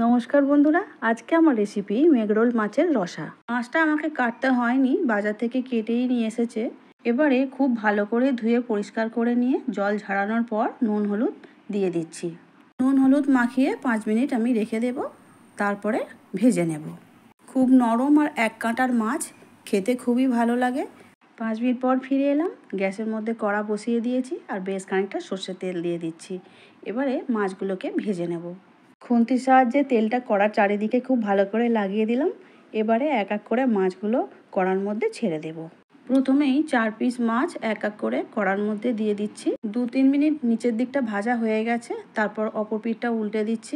নমস্কার বন্ধুরা, আজকে আমার রেসিপি মেঘরোল মাছের রসা। মাছটা আমাকে কাটতে হয়নি, বাজার থেকে কেটেই নিয়ে এসেছে। এবারে খুব ভালো করে ধুয়ে পরিষ্কার করে নিয়ে জল ঝরানোর পর নুন হলুদ দিয়ে দিচ্ছি। নুন হলুদ মাখিয়ে 5 মিনিট আমি রেখে দেব, তারপরে ভেজে নেব। খুব নরম আর এক কাঁটার মাছ, খেতে খুবই ভালো লাগে। 5 মিনিট পর ফিরে এলাম। গ্যাসের মধ্যে কড়া বসিয়ে দিয়েছি আর বেশ খানিকটা সর্ষের তেল দিয়ে দিচ্ছি। এবারে মাছগুলোকে ভেজে নেব। খুন্তির সাহায্যে তেলটা কড়ার চারিদিকে খুব ভালো করে লাগিয়ে দিলাম। এবারে এক এক করে মাছগুলো কড়ার মধ্যে ছেড়ে দেব। প্রথমেই 4 পিস মাছ এক এক করে কড়ার মধ্যে দিয়ে দিচ্ছি। 2-3 মিনিট নিচের দিকটা ভাজা হয়ে গেছে, তারপর অপর পিঠটা উল্টে দিচ্ছি।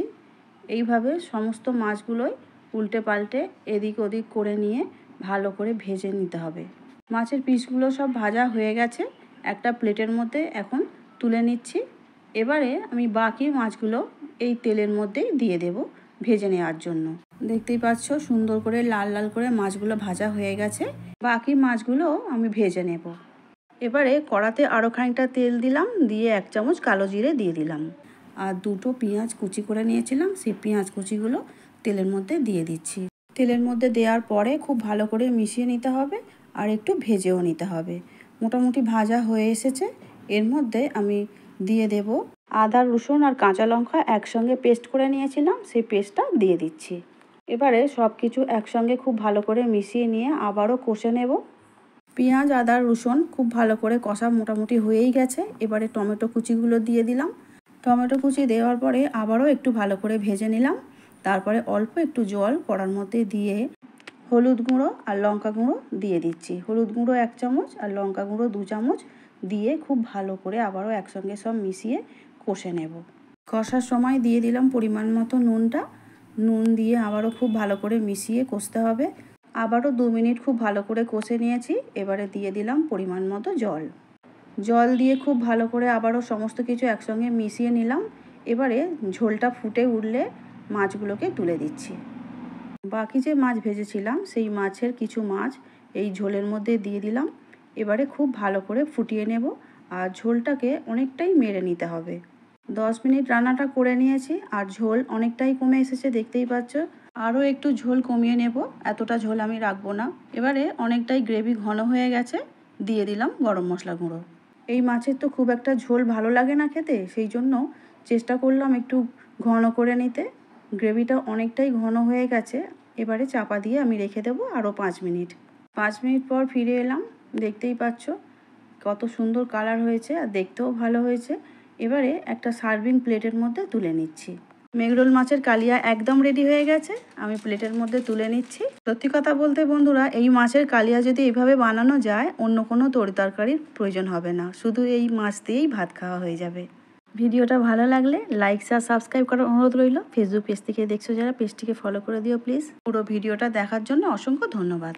এইভাবে সমস্ত মাছগুলোই উল্টে পাল্টে এদিক ওদিক করে নিয়ে ভালো করে ভেজে নিতে হবে। মাছের পিসগুলো সব ভাজা হয়ে গেছে, একটা প্লেটের মধ্যে এখন তুলে নিচ্ছি। এবারে আমি বাকি মাছগুলো এই তেলের মধ্যেই দিয়ে দেব ভেজে নেওয়ার জন্য। দেখতেই পাচ্ছ সুন্দর করে লাল লাল করে মাছগুলো ভাজা হয়ে গেছে। বাকি মাছগুলো আমি ভেজে নেব। এবারে কড়াতে আরও খানিকটা তেল দিলাম, দিয়ে 1 চামচ কালো জিরে দিয়ে দিলাম। আর 2টো পেঁয়াজ কুচি করে নিয়েছিলাম, সেই পেঁয়াজ কুচিগুলো তেলের মধ্যে দিয়ে দিচ্ছি। তেলের মধ্যে দেওয়ার পরে খুব ভালো করে মিশিয়ে নিতে হবে আর একটু ভেজেও নিতে হবে। মোটামুটি ভাজা হয়ে এসেছে। এর মধ্যে আমি দিয়ে দেব আদা, রসুন আর কাঁচা লঙ্কা একসঙ্গে পেস্ট করে নিয়েছিলাম, সেই পেস্টটা দিয়ে দিচ্ছি। এবারে সব কিছু একসঙ্গে খুব ভালো করে মিশিয়ে নিয়ে আবারও কষে নেব। পেঁয়াজ, আদা, রসুন খুব ভালো করে কষা মোটামুটি হয়েই গেছে। এবারে টমেটো কুচিগুলো দিয়ে দিলাম। টমেটো কুচি দেওয়ার পরে আবারও একটু ভালো করে ভেজে নিলাম। তারপরে অল্প একটু জল কড়ার মধ্যে দিয়ে হলুদ গুঁড়ো আর লঙ্কা গুঁড়ো দিয়ে দিচ্ছি। হলুদ গুঁড়ো 1 চামচ আর লঙ্কা গুঁড়ো 2 চামচ দিয়ে খুব ভালো করে আবারও একসঙ্গে সব মিশিয়ে কষে নেব। কষার সময় দিয়ে দিলাম পরিমাণ মতো নুনটা। নুন দিয়ে আবারও খুব ভালো করে মিশিয়ে কষতে হবে। আবারও 2 মিনিট খুব ভালো করে কষে নিয়েছি। এবারে দিয়ে দিলাম পরিমাণ মতো জল। জল দিয়ে খুব ভালো করে আবারও সমস্ত কিছু একসঙ্গে মিশিয়ে নিলাম। এবারে ঝোলটা ফুটে উঠলে মাছগুলোকে তুলে দিচ্ছি। বাকি যে মাছ ভেজেছিলাম সেই মাছের কিছু মাছ এই ঝোলের মধ্যে দিয়ে দিলাম। এবারে খুব ভালো করে ফুটিয়ে নেব আর ঝোলটাকে অনেকটাই মেরে নিতে হবে। 10 মিনিট রান্নাটা করে নিয়েছি আর ঝোল অনেকটাই কমে এসেছে, দেখতেই পাচ্ছ। আরও একটু ঝোল কমিয়ে নেব, এতটা ঝোল আমি রাখবো না। এবারে অনেকটাই গ্রেভি ঘন হয়ে গেছে, দিয়ে দিলাম গরম মশলা গুঁড়ো। এই মাছের তো খুব একটা ঝোল ভালো লাগে না খেতে, সেই জন্য চেষ্টা করলাম একটু ঘন করে নিতে। গ্রেভিটা অনেকটাই ঘন হয়ে গেছে। এবারে চাপা দিয়ে আমি রেখে দেবো আরও 5 মিনিট। 5 মিনিট পর ফিরে এলাম। দেখতেই পাচ্ছ কত সুন্দর কালার হয়েছে আর দেখতেও ভালো হয়েছে। এবারে একটা সার্ভিং প্লেটের মধ্যে তুলে নিচ্ছি। মেঘরোল মাছের কালিয়া একদম রেডি হয়ে গেছে, আমি প্লেটের মধ্যে তুলে নিচ্ছি। সত্যি কথা বলতে বন্ধুরা, এই মাছের কালিয়া যদি এইভাবে বানানো যায়, অন্য কোনো তরকারির প্রয়োজন হবে না, শুধু এই মাছ দিয়েই ভাত খাওয়া হয়ে যাবে। ভিডিওটা ভালো লাগলে লাইক, শেয়ার, সাবস্ক্রাইব করার অনুরোধ রইল। ফেসবুক পেজ থেকে দেখছো যারা, পেজটিকে ফলো করে দিও প্লিজ। পুরো ভিডিওটা দেখার জন্য অসংখ্য ধন্যবাদ।